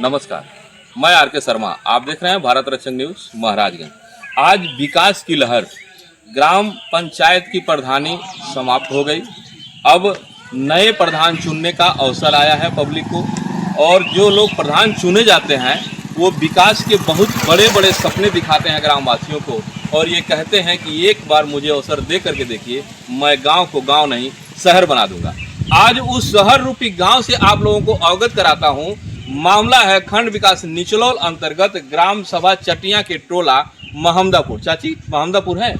नमस्कार, मैं आर के शर्मा। आप देख रहे हैं भारत रक्षक न्यूज महाराजगंज। आज विकास की लहर, ग्राम पंचायत की प्रधानी समाप्त हो गई। अब नए प्रधान चुनने का अवसर आया है पब्लिक को, और जो लोग प्रधान चुने जाते हैं वो विकास के बहुत बड़े बड़े सपने दिखाते हैं ग्रामवासियों को, और ये कहते हैं कि एक बार मुझे अवसर दे करके देखिए, मैं गांव को गांव नहीं शहर बना दूंगा। आज उस शहर रूपी गांव से आप लोगों को अवगत कराता हूं। मामला है खंड विकास निचलौल अंतर्गत ग्राम सभा चटिया के टोला महमदापुर। चाची, महमदापुर है।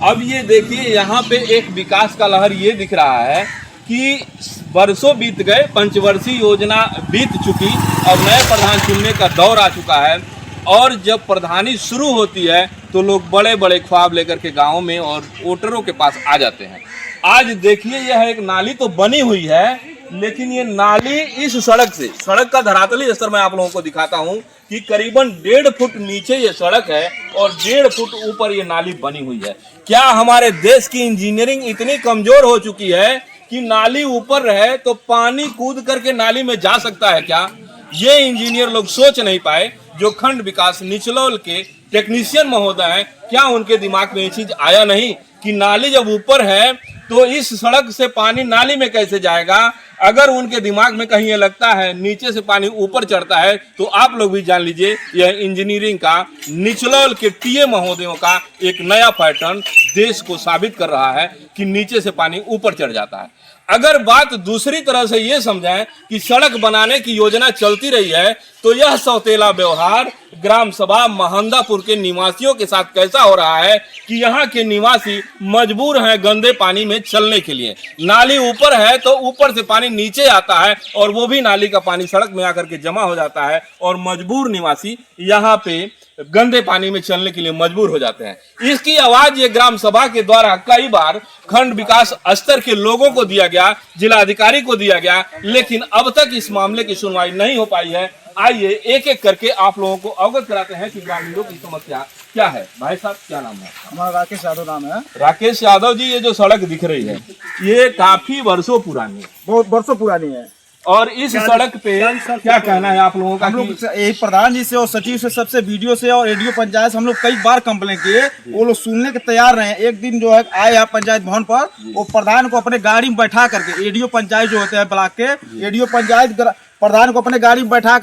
अब ये देखिए, यहाँ पे एक विकास का लहर ये दिख रहा है कि वर्षों बीत गए, पंचवर्षीय योजना बीत चुकी, अब नए प्रधान चुनने का दौर आ चुका है। और जब प्रधानी शुरू होती है तो लोग बड़े बड़े ख्वाब लेकर के गाँव में और वोटरों के पास आ जाते हैं। आज देखिए, यह एक नाली तो बनी हुई है, लेकिन ये नाली इस सड़क का धरातली स्तर मैं आप लोगों को दिखाता हूँ कि करीबन 1.5 फुट नीचे ये सड़क है और 1.5 फुट ऊपर ये नाली बनी हुई है। क्या हमारे देश की इंजीनियरिंग इतनी कमजोर हो चुकी है कि नाली ऊपर रहे तो पानी कूद करके नाली में जा सकता है क्या? ये इंजीनियर लोग सोच नहीं पाए। जो खंड विकास निचलौल के टेक्नीशियन महोदय हैं, क्या उनके दिमाग में ये चीज आया नहीं कि नाली जब ऊपर है तो इस सड़क से पानी नाली में कैसे जाएगा? अगर उनके दिमाग में कहीं ये लगता है नीचे से पानी ऊपर चढ़ता है तो आप लोग भी जान लीजिए, यह इंजीनियरिंग का निचलौल के टीए महोदयों का एक नया पैटर्न देश को साबित कर रहा है कि नीचे से पानी ऊपर चढ़ जाता है। अगर बात दूसरी तरह से ये समझें कि सड़क बनाने की योजना चलती रही है तो यह सौतेला व्यवहार ग्राम सभा महमदापुर के निवासियों के साथ कैसा हो रहा है कि यहाँ के निवासी मजबूर हैं गंदे पानी में चलने के लिए। नाली ऊपर है तो ऊपर से पानी नीचे आता है और वो भी नाली का पानी सड़क में आकर के जमा हो जाता है और मजबूर निवासी यहाँ पे गंदे पानी में चलने के लिए मजबूर हो जाते हैं। इसकी आवाज ये ग्राम सभा के द्वारा कई बार खंड विकास स्तर के लोगों को दिया गया, जिलाधिकारी को दिया गया, लेकिन अब तक इस मामले की सुनवाई नहीं हो पाई है। आइए एक एक करके आप लोगों को अवगत कराते हैं कि ग्रामीणों की समस्या क्या है। भाई साहब, क्या नाम है? हमारा राकेश यादव नाम है। राकेश यादव जी, ये जो सड़क दिख रही है ये काफी वर्षों पुरानी है, बहुत वर्षों पुरानी है। और इस सड़क पे क्या कहना है आप लोगों का? हम लोग एक प्रधान जी से और सचिव से, सबसे वीडियो से और रेडियो पंचायत से हम लोग कई बार कंप्लेंट किए, वो लोग सुनने के तैयार रहे। एक दिन जो है आए यहाँ पंचायत भवन पर, वो प्रधान को अपने गाड़ी में बैठा करके, रेडियो पंचायत जो होते हैं ब्लॉक के, रेडियो पंचायत प्रधान को अपने गाड़ी में बैठा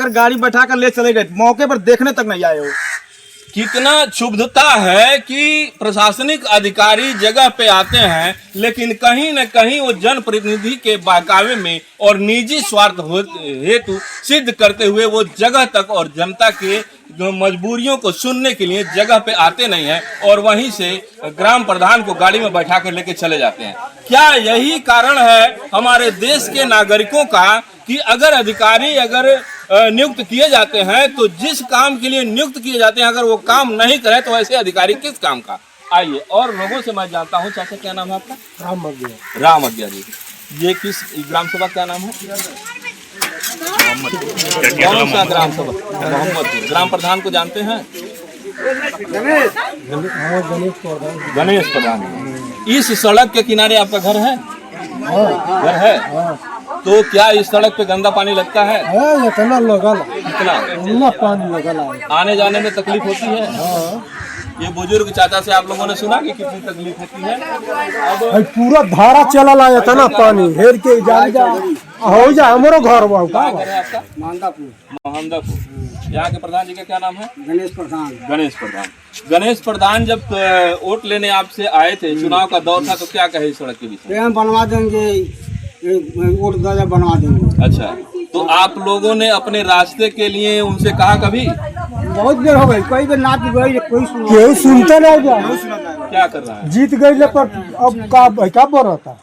कर ले चले गए। मौके पर देखने तक नहीं आए। वो कितना क्षुब्धता है कि प्रशासनिक अधिकारी जगह पे आते हैं, लेकिन कहीं न कहीं वो जनप्रतिनिधि के बहकावे में और निजी स्वार्थ हेतु सिद्ध करते हुए वो जगह तक और जनता के मजबूरियों को सुनने के लिए जगह पे आते नहीं हैं और वहीं से ग्राम प्रधान को गाड़ी में बैठा कर लेके चले जाते हैं। क्या यही कारण है हमारे देश के नागरिकों का कि अगर अधिकारी नियुक्त किए जाते हैं तो जिस काम के लिए नियुक्त किए जाते हैं, अगर वो काम नहीं करे तो ऐसे अधिकारी किस काम का? आइए और लोगों से मैं जानता हूँ। चाचा, क्या नाम है आपका? राम अज्ञा जी। ये किस ग्राम सभा, क्या नाम है? कौन सा ग्राम सभा? मोहम्मदपुर। ग्राम प्रधान को जानते हैं? गणेश प्रधान। इस सड़क के किनारे आपका घर है? घर है। तो क्या इस सड़क पे गंदा पानी लगता है? कितना पानी लगा, आने जाने में तकलीफ होती है? ये बुजुर्ग चाचा से आप लोगों ने सुना कि कितनी तकलीफ होती है? अब पूरा धारा चला लाया था ना पानी, हेर के हो जा हमारो घर। कहाँ घर है आपका? महमदापुर। यहाँ के प्रधान जी का क्या नाम है? गणेश प्रधान। गणेश प्रधान जब वोट लेने आपसे आए थे, चुनाव का दौर था, तो क्या कहे सड़क के विषय में? बनवा देंगे, वोट बनवा देंगे। अच्छा, तो आप लोगों ने अपने रास्ते के लिए उनसे कहा कभी? बहुत देर हो गई, कई देर नाच गई, कोई सुनता नहीं। क्या कर रहा है? जीत गई पर अब क्या बरता।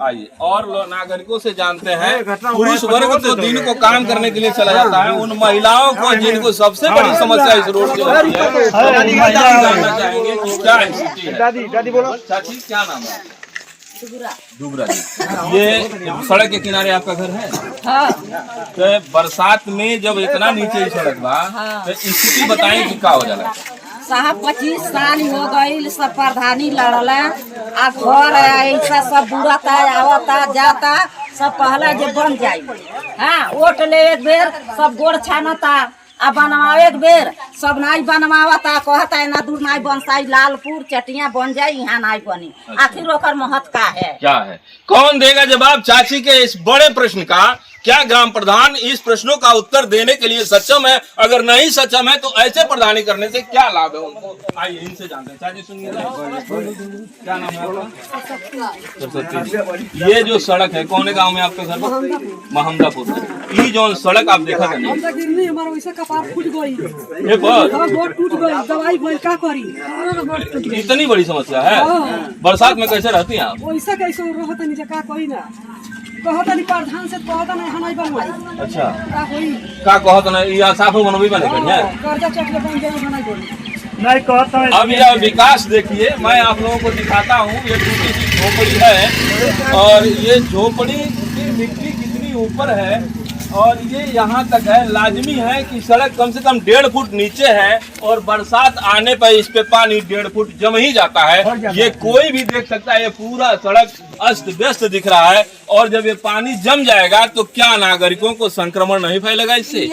आइए और नागरिकों से जानते हैं। पुरुष वर्ग तो दिन को काम करने के लिए चला जाता है, उन महिलाओं को जिनको सबसे बड़ी समस्या इस रोड की होती है, जानना चाहेंगे कि क्या स्थिति है। दादी बोलो। चाची, क्या नाम है? डुबरा जी। ये सड़क के किनारे आपका घर है? हाँ। तो बरसात में जब इतना नीचे सड़क बा, तो स्थिति बताएं कि क्या हो जाला? साहब 25 साल हो गई, सब प्रधानी लड़ला, आ घर ऐसा सब बुराता, आवता जाता, सब पहला जे बन जाये हाँ वोट ले एक बेर सब गोड़ छानता आ बनवावे एक बेर सब नाई बनवावता कहता ना दूर नाई बनसाई लालपुर चटिया बन जाए यहाँ नाई बनी। आखिर ओकर महत्व का है? क्या है? कौन देगा जवाब चाची के इस बड़े प्रश्न का? क्या ग्राम प्रधान इस प्रश्नों का उत्तर देने के लिए सक्षम है? अगर नहीं सक्षम है तो ऐसे प्रधानी करने से क्या लाभ है उनको? आइए इनसे जानते हैं। चाची सुनिए, क्या नाम है आपका? सरस्वती। ये जो सड़क है कौन गांव में आपके घर? महमदापुर में। ये जो सड़क आप देखा था इतनी बड़ी समस्या है, बरसात में कैसे रहती हैं आप? प्रधान से कहता नहीं हनाई बनवाई। अच्छा का कहत नहीं या साफ बनवी बने बढ़िया कर्जा चट ले बन जाए हनाई बोली नहीं कहता है। अब यह विकास देखिए, मैं आप लोगों को दिखाता हूँ। ये छोटी सी झोपड़ी है और ये झोपड़ी की मिट्टी कितनी ऊपर है और ये यहाँ तक है। लाजमी है कि सड़क कम से कम 1.5 फुट नीचे है और बरसात आने पर इस पे पानी 1.5 फुट जम ही जाता है। ये कोई भी देख सकता है, ये पूरा सड़क अस्त व्यस्त दिख रहा है और जब ये पानी जम जाएगा तो क्या नागरिकों को संक्रमण नहीं फैलेगा इससे?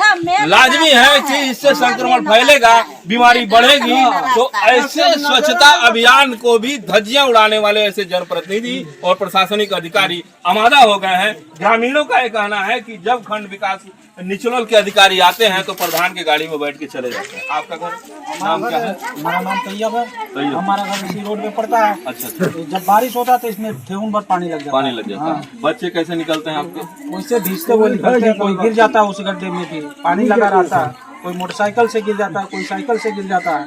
लाजमी है कि इससे संक्रमण फैलेगा, बीमारी बढ़ेगी। तो ऐसे स्वच्छता अभियान को भी धज्जियां उड़ाने वाले ऐसे जनप्रतिनिधि और प्रशासनिक अधिकारी आमादा हो गए हैं। ग्रामीणों का ये कहना है कि जब खंड विकास निचलोल के अधिकारी आते हैं तो प्रधान की गाड़ी में बैठ के चले जाते हैं। आपका घर नाम क्या है? हमारा नाम तैयब है। हमारा घर इसी रोड पे पड़ता है। अच्छा। जब बारिश होता है तो इसमें ठेहुन भर पानी लग जाता है। पानी लग जाता है। बच्चे कैसे निकलते हैं आपके? उससे भीजते हुए निकलते हैं। कोई गिर जाता है उस गड्ढे में भी पानी लगा रहता है, कोई मोटरसाइकिल से गिर जाता है, कोई साइकिल से गिर जाता है।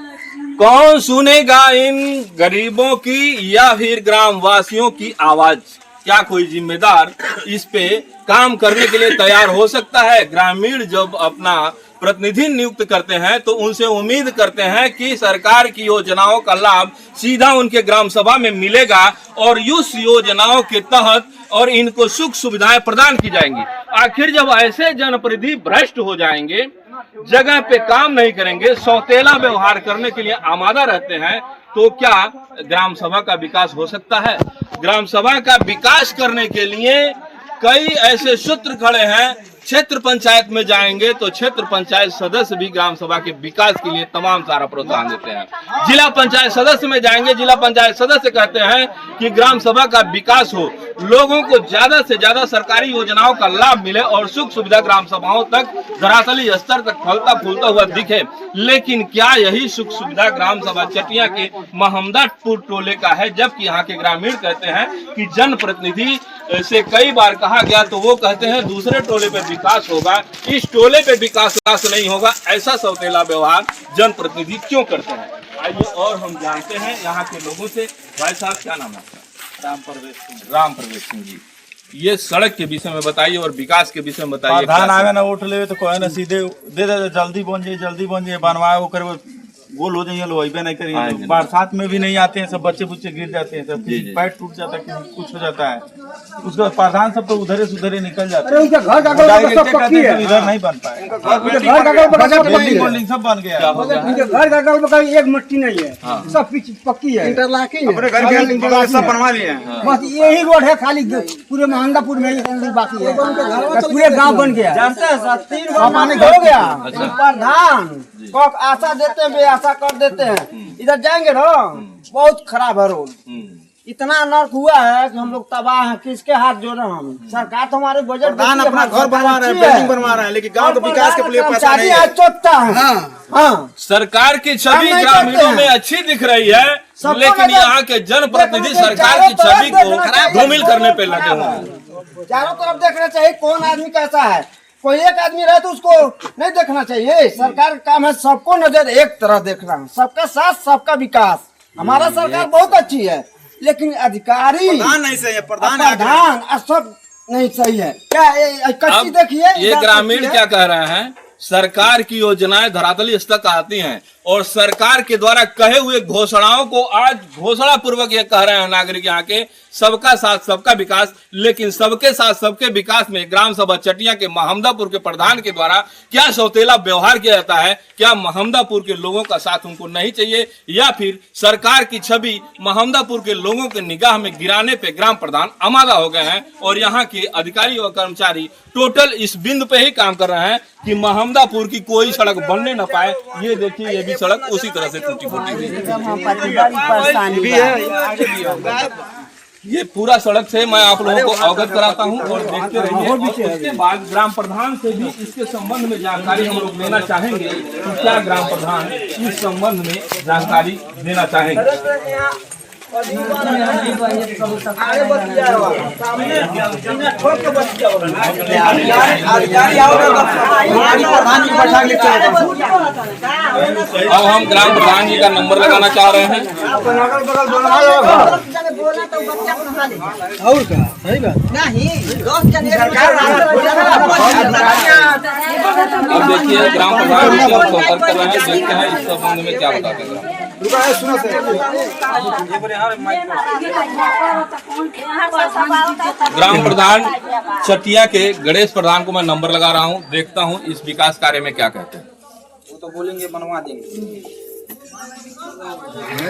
कौन सुनेगा इन गरीबों की या फिर ग्राम वासियों की आवाज? क्या कोई जिम्मेदार इस पे काम करने के लिए तैयार हो सकता है? ग्रामीण जब अपना प्रतिनिधि नियुक्त करते हैं तो उनसे उम्मीद करते हैं कि सरकार की योजनाओं का लाभ सीधा उनके ग्राम सभा में मिलेगा और उस योजनाओं के तहत और इनको सुख सुविधाएं प्रदान की जाएंगी। आखिर जब ऐसे जनप्रतिनिधि भ्रष्ट हो जाएंगे, जगह पे काम नहीं करेंगे, सौतेला व्यवहार करने के लिए आमादा रहते हैं, तो क्या ग्राम सभा का विकास हो सकता है? ग्राम सभा का विकास करने के लिए कई ऐसे सूत्र खड़े हैं। क्षेत्र पंचायत में जाएंगे तो क्षेत्र पंचायत सदस्य भी ग्राम सभा के विकास के लिए तमाम सारा प्रोत्साहन देते हैं। जिला पंचायत सदस्य में जाएंगे, जिला पंचायत सदस्य कहते हैं कि ग्राम सभा का विकास हो, लोगों को ज्यादा से ज्यादा सरकारी योजनाओं का लाभ मिले और सुख सुविधा ग्राम सभाओं तक धरातली स्तर तक फलता फूलता हुआ दिखे। लेकिन क्या यही सुख सुविधा ग्राम सभा चटिया के महमदापुर टोले का है? जबकि यहाँ के ग्रामीण कहते हैं कि जनप्रतिनिधि से कई बार कहा गया तो वो कहते हैं दूसरे टोले पे विकास होगा, इस टोले पे विकास नहीं होगा। ऐसा सौतेला व्यवहार जनप्रतिनिधि क्यों करते हैं? आइए और हम जानते हैं यहाँ के लोगों से। भाई साहब क्या नाम है आपका? राम प्रवेश सिंह जी, ये सड़क के विषय में बताइए और विकास के विषय में बताइए। प्रधान आवे ना वोट ले तो कोई ना सीधे दे दे जल्दी बन जाए बनवाए वो करे गोल हो जाइए, लोग नहीं करिए। बरसात में भी नहीं आते हैं, सब बच्चे बुच्चे गिर जाते हैं, सब किसी पैर टूट जाता है, किसी कुछ हो जाता है। उसके बाद प्रधान सब तो उधरे सुधरे निकल जाते हैं। इधर नहीं बन पाए, सब बन गया। घर का अगल एक मिट्टी नहीं है, सब पक्की है, इंटरलॉकिंग सब बनवा लिए। बस यही रोड है खाली, पूरे महंदापुर में ही बाकी है, पूरे गांव बन गया। जानते हैं 3 बार पानी हो गया। प्रधान आशा देते हैं, आशा कर देते हैं, इधर जाएंगे ना बहुत खराब है रोड। इतना नर्क हुआ है कि हम लोग तबाह हैं। किसके हाथ जोड़े हम? सरकार तो हमारे बजट अपना घर बनवा रहे हैं, बिल्डिंग बनवा रहे हैं, लेकिन गांव के विकास के लिए पैसा नहीं है। चोटता है। हाँ। सरकार की छवि ग्रामीणों में अच्छी दिख रही है, लेकिन यहाँ के जनप्रतिनिधि सरकार की छवि को धूमिल करने पे लगे हुए हैं। चारों तरफ देखना चाहिए कौन आदमी कैसा है। कोई एक आदमी रहे तो उसको नहीं देखना चाहिए। सरकार का काम है सबको नजर एक तरह देखना, सबका साथ सबका विकास। हमारा सरकार बहुत अच्छी है, लेकिन अधिकारी प्रधान नहीं सही है, प्रधान सब नहीं सही है। क्या कच्ची देखिए। ये ग्रामीण क्या कह रहे हैं? सरकार की योजनाएं धरातली स्तर तक आती हैं, और सरकार के द्वारा कहे हुए घोषणाओं को आज घोषणा पूर्वक ये कह रहे हैं नागरिक यहाँ के, सबका साथ सबका विकास। लेकिन सबके साथ सबके विकास में ग्राम सभा चटिया के महमदापुर के प्रधान के द्वारा क्या सौतेला व्यवहार किया जाता है? क्या महमदापुर के लोगों का साथ उनको नहीं चाहिए, या फिर सरकार की छवि महमदापुर के लोगों के निगाह में गिराने पे ग्राम प्रधान आमादा हो गए हैं और यहाँ के अधिकारी और कर्मचारी टोटल इस बिंदु पे ही काम कर रहे हैं कि महमदापुर की कोई सड़क बनने न पाए। ये देखिए, ये भी सड़क उसी तरह से टूटी फूटी है। ये पूरा सड़क से मैं आप लोगों को अवगत कराता हूँ और देखते रहिए। और उसके बाद ग्राम प्रधान से भी इसके संबंध में जानकारी हम लोग लेना चाहेंगे कि क्या ग्राम प्रधान इस संबंध में जानकारी देना चाहेंगे। अब हम ग्राम प्रधान जी का नंबर लगाना चाह रहे हैं। और क्या सही बात अब देखिए ग्राम प्रधान जी से संपर्क कर रहे हैं, देखते हैं इस संबंध में क्या बताते हैं। ग्राम प्रधान चटिया के गणेश प्रधान को मैं नंबर लगा रहा हूँ, देखता हूँ इस विकास कार्य में क्या कहते हैं। वो तो बोलेंगे बनवा देंगे।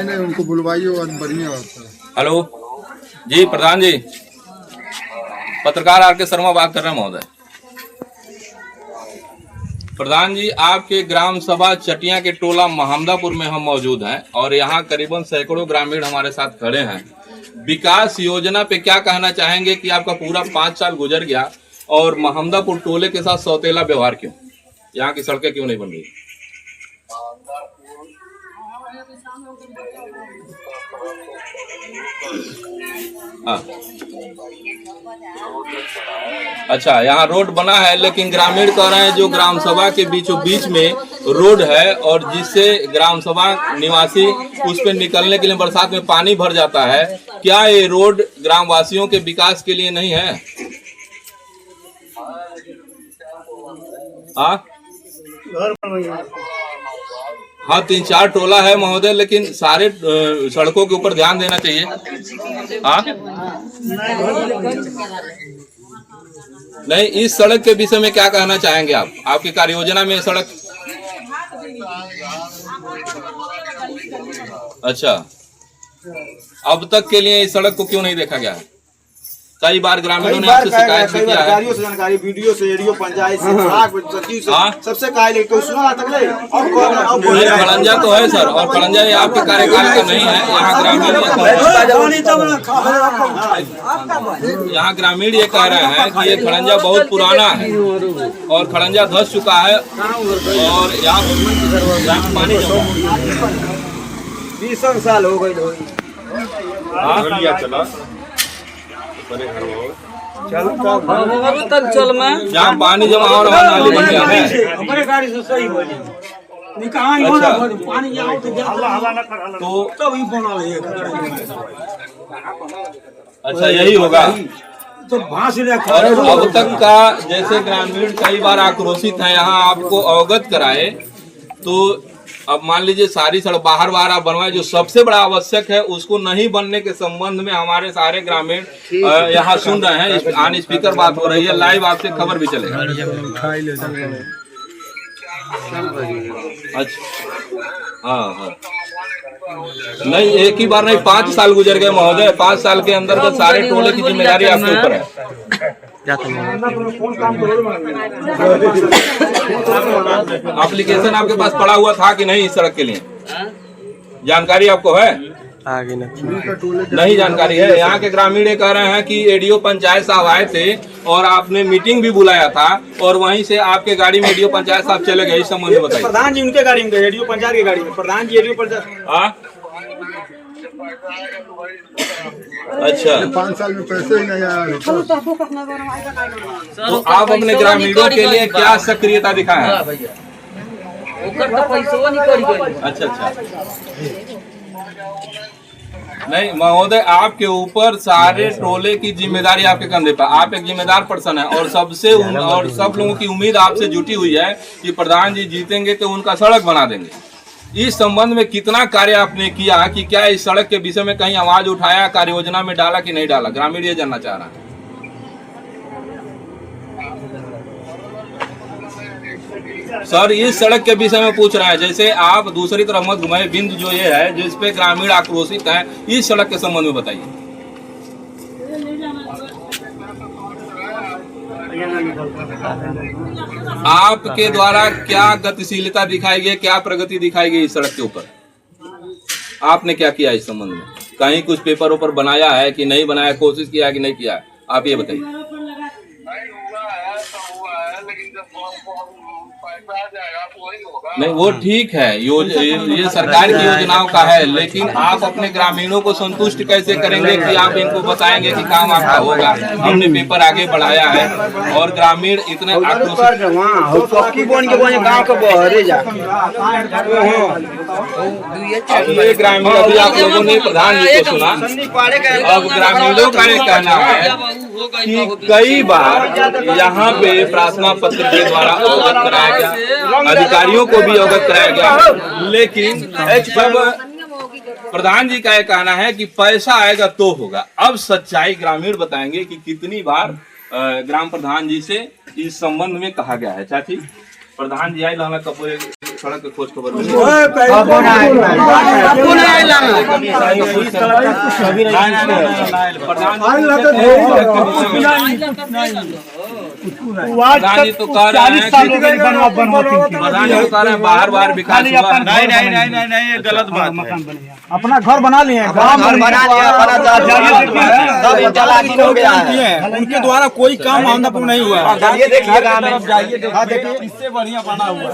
नहीं उनको बुलवाइए और बढ़िया बात है। हेलो जी प्रधान जी, पत्रकार आर के शर्मा बात कर रहे हैं महोदय। प्रधान जी, आपके ग्राम सभा चटिया के टोला महमदापुर में हम मौजूद हैं और यहाँ करीबन सैकड़ों ग्रामीण हमारे साथ खड़े हैं। विकास योजना पे क्या कहना चाहेंगे कि आपका पूरा 5 साल गुजर गया और महमदापुर टोले के साथ सौतेला व्यवहार क्यों? यहाँ की सड़कें क्यों नहीं बन रही? हाँ, अच्छा, यहाँ रोड बना है लेकिन ग्रामीण कह रहे हैं जो ग्राम सभा के बीचों बीच में रोड है और जिससे ग्राम सभा निवासी उस पर निकलने के लिए बरसात में पानी भर जाता है, क्या ये रोड ग्रामवासियों के विकास के लिए नहीं है? हाँ 3-4 टोला है महोदय, लेकिन सारे सड़कों के ऊपर ध्यान देना चाहिए। हाँ नहीं, इस सड़क के विषय में क्या कहना चाहेंगे आप? आपकी कार्य योजना में सड़क, अच्छा, अब तक के लिए इस सड़क को क्यों नहीं देखा गया है? कई बार ग्रामीणों ने आपसे शिकायत भी किया है। अधिकारियों से जानकारी, वीडियो से, रेडियो पंचायत से, सचिव से, सबसे कहा लेकिन कोई सुना तक नहीं। नहीं, खड़ंजा तो है सर, और खड़ंजा ये आपके कार्यकाल का नहीं है। यहाँ ग्रामीण ये कह रहे हैं कि ये खड़ंजा बहुत पुराना है और खड़ंजा धंस चुका है और यहाँ पानी 20 साल हो गए। जहाँ पानी जमा हो रहा है, नाली बन गया है। हमारे गाड़ी से सही बोली पानी तो तभी बना ले। अच्छा, यही होगा तो भाष और अब तक का जैसे ग्रामीण कई बार आक्रोशित है, यहाँ आपको अवगत कराए तो अब मान लीजिए सारी सड़क बाहर आप बनवाए, जो सबसे बड़ा आवश्यक है उसको नहीं बनने के संबंध में हमारे सारे ग्रामीण यहाँ सुन रहे हैं। ऑन स्पीकर बात हो रही है, लाइव आपसे खबर भी चलेगा। अच्छा, हाँ, नहीं एक ही बार नहीं, 5 साल गुजर गए महोदय। 5 साल के अंदर सारे टोले की जिम्मेदारी आपके ऊपर है। एप्लीकेशन आपके पास पड़ा हुआ था कि नहीं इस सड़क के लिए? जानकारी आपको है? आगे नहीं जानकारी है। यहाँ के ग्रामीण ये कह रहे हैं कि एडीओ पंचायत साहब आए थे और आपने मीटिंग भी बुलाया था और वहीं से आपके गाड़ी में एडीओ पंचायत साहब चले गए। इस संबंध में बताइए। प्रधान जी उनके गाड़ी में गए, एडीओ पंचायत की गाड़ी में। प्रधान जी एडीओ पंचायत। अच्छा, 5 साल में पैसे ही नहीं आया। तो आप अपने ग्रामीणों के लिए क्या सक्रियता दिखाएं? अच्छा, नहीं महोदय, आपके ऊपर सारे टोले की जिम्मेदारी आपके कंधे पर। आप एक जिम्मेदार पर्सन है और सब लोगों की उम्मीद आपसे जुटी हुई है कि प्रधान जी जीतेंगे तो उनका सड़क बना देंगे। इस संबंध में कितना कार्य आपने किया कि क्या इस सड़क के विषय में कहीं आवाज उठाया, कार्य योजना में डाला कि नहीं डाला? ग्रामीण ये जानना चाह रहा है। सर इस सड़क के विषय में पूछ रहे हैं, जैसे आप दूसरी तरफ मत घुमाए, बिंदु जो ये है जिस पे ग्रामीण आक्रोशित है, इस सड़क के संबंध में बताइए। आपके द्वारा क्या गतिशीलता दिखाई गई, क्या प्रगति दिखाई गई इस सड़क के ऊपर? आपने क्या किया इस संबंध में? कहीं कुछ पेपर ऊपर बनाया है कि नहीं बनाया, कोशिश किया है कि नहीं किया है? आप ये बताइए। नहीं वो ठीक है, ये सरकार की योजनाओं का है, लेकिन आप अपने ग्रामीणों को संतुष्ट कैसे करेंगे कि आप इनको बताएंगे कि काम आपका होगा? हमने पेपर आगे बढ़ाया है और ग्रामीण इतने ये ग्रामीण अभी आप लोगों ने प्रधान जी को सुना। अब ग्रामीणों का ये कहना है कि कई बार यहाँ पे प्रार्थना पत्र के द्वारा अवगत कराया गया, अधिकारियों को भी अवगत कराया गया, लेकिन जब प्रधान जी का यह कहना है कि पैसा आएगा तो होगा। अब सच्चाई ग्रामीण बताएंगे कि कितनी बार ग्राम प्रधान जी से इस संबंध में कहा गया है। चाची प्रधान जी आए लाना कपूर सड़क के खोज खबर प्रधान जी तो कह रहे हैं बार विकास हुआ। नहीं गलत बात है। अपना घर बना लिए, घर बना लिया, उनके द्वारा कोई काम मोहम्मदपुर नहीं हुआ। देखिए इससे बढ़िया बना हुआ है,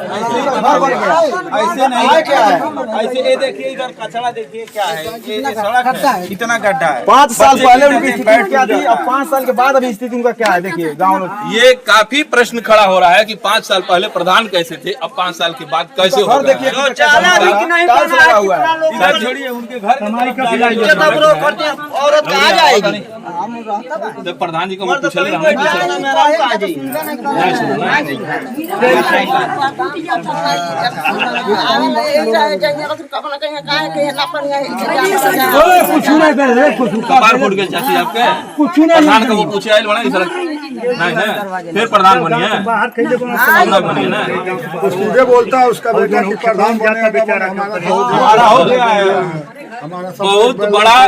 ऐसे नहीं क्या है, ऐसे ये देखिए इधर कचरा देखिए क्या है, ये सड़क कितना गड्ढा है। 5 साल पहले उनकी स्थिति क्या थी, अब 5 साल के बाद अभी स्थिति उनका क्या है देखिए गाँव में। ये काफी प्रश्न खड़ा हो रहा है कि 5 साल पहले प्रधान कैसे थे, अब 5 साल के बाद कैसे हो देखिए उनके घर औरत कहाँ जाएगी? जब प्रधान जी को पूछे कपार फूट गए चाची आपके, प्रधान को पूछे आयल बना नहीं ना, फिर प्रधान बनिए बनिए ना। सीधे बोलता है उसका बेटा कि प्रधान हमारा हो गया है। बहुत बड़ा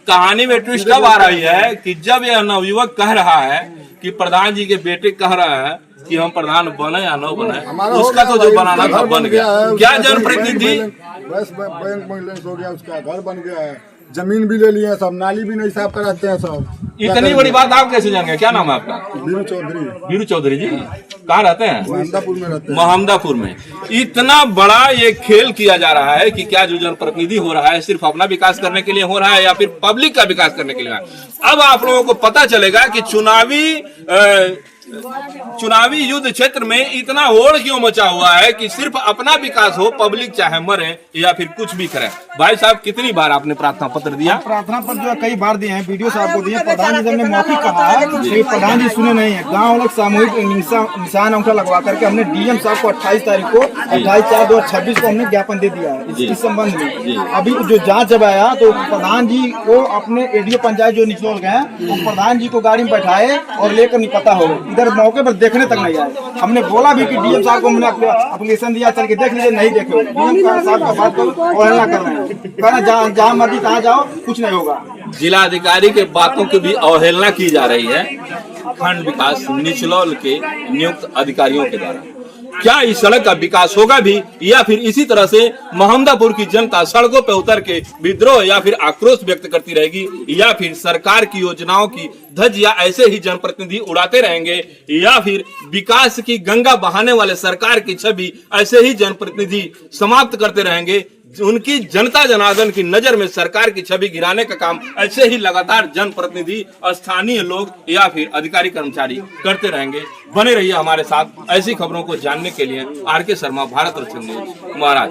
कहानी में ट्विस्ट कब आ रही है कि जब यह नवयुवक कह रहा है कि प्रधान जी के बेटे कह रहा है कि हम प्रधान बने या न बने, उसका तो जो बनाना था बन गया। क्या जनप्रतिनिधि बस बैंक बैलेंस हो गया, उसका घर बन गया है, जमीन भी ले लिया, सब नाली भी नहीं साफ कराते हैं सब। इतनी बड़ी बात आप कैसे जान गए? क्या नाम है आपका? बीरू चौधरी। बीरू चौधरी जी कहाँ रहते हैं? मोहम्मदापुर में रहते हैं। मोहम्मदापुर में। इतना बड़ा ये खेल किया जा रहा है कि क्या जो जनप्रतिनिधि हो रहा है सिर्फ अपना विकास करने के लिए हो रहा है या फिर पब्लिक का विकास करने के लिए? अब आप लोगों को पता चलेगा कि चुनावी युद्ध क्षेत्र में इतना होड़ क्यों मचा हुआ है कि सिर्फ अपना विकास हो, पब्लिक चाहे मरे या फिर कुछ भी करे। भाई साहब कितनी बार आपने प्रार्थना पत्र दिया? प्रार्थना पत्र जो कई बार दिए हैं, वीडियो साहब को दिए, प्रधान जी ने मौखिक कहा लेकिन प्रधान जी सुने नहीं है। गाँव लोग सामूहिक निशान अंगूठा लगवा करके हमने डीएम साहब को 28 तारीख को 28/4/2026 को हमने ज्ञापन दे दिया है इस संबंध में। अभी जो जाँच जब आया तो प्रधान जी को अपने एडीओ पंचायत जो निचोड़ गए वो प्रधान जी को गाड़ी में बैठाए और लेकर नहीं पता हो, इधर मौके पर देखने तक नहीं आए। हमने बोला भी कि डीएम साहब को हमने एप्लीकेशन दिया, चल के देख लीजिए, नहीं देखे। डीएम साहब का बात करो और हल्ला कर रहे हैं, कहना जहाँ मर्जी कहाँ जाओ कुछ नहीं होगा। जिला अधिकारी के बातों की भी अवहेलना की जा रही है खंड विकास निचलौल के नियुक्त अधिकारियों के द्वारा। क्या इस सड़क का विकास होगा भी या फिर इसी तरह से मोहम्मदापुर की जनता सड़कों पर उतर के विद्रोह या फिर आक्रोश व्यक्त करती रहेगी या फिर सरकार की योजनाओं की धज्जियां ऐसे ही जनप्रतिनिधि उड़ाते रहेंगे या फिर विकास की गंगा बहाने वाले सरकार की छवि ऐसे ही जनप्रतिनिधि समाप्त करते रहेंगे? उनकी जनता जनार्दन की नजर में सरकार की छवि गिराने का काम ऐसे ही लगातार जनप्रतिनिधि, स्थानीय लोग या फिर अधिकारी कर्मचारी करते रहेंगे। बने रहिए हमारे साथ ऐसी खबरों को जानने के लिए। आर के शर्मा, भारत रक्षक न्यूज, महाराज।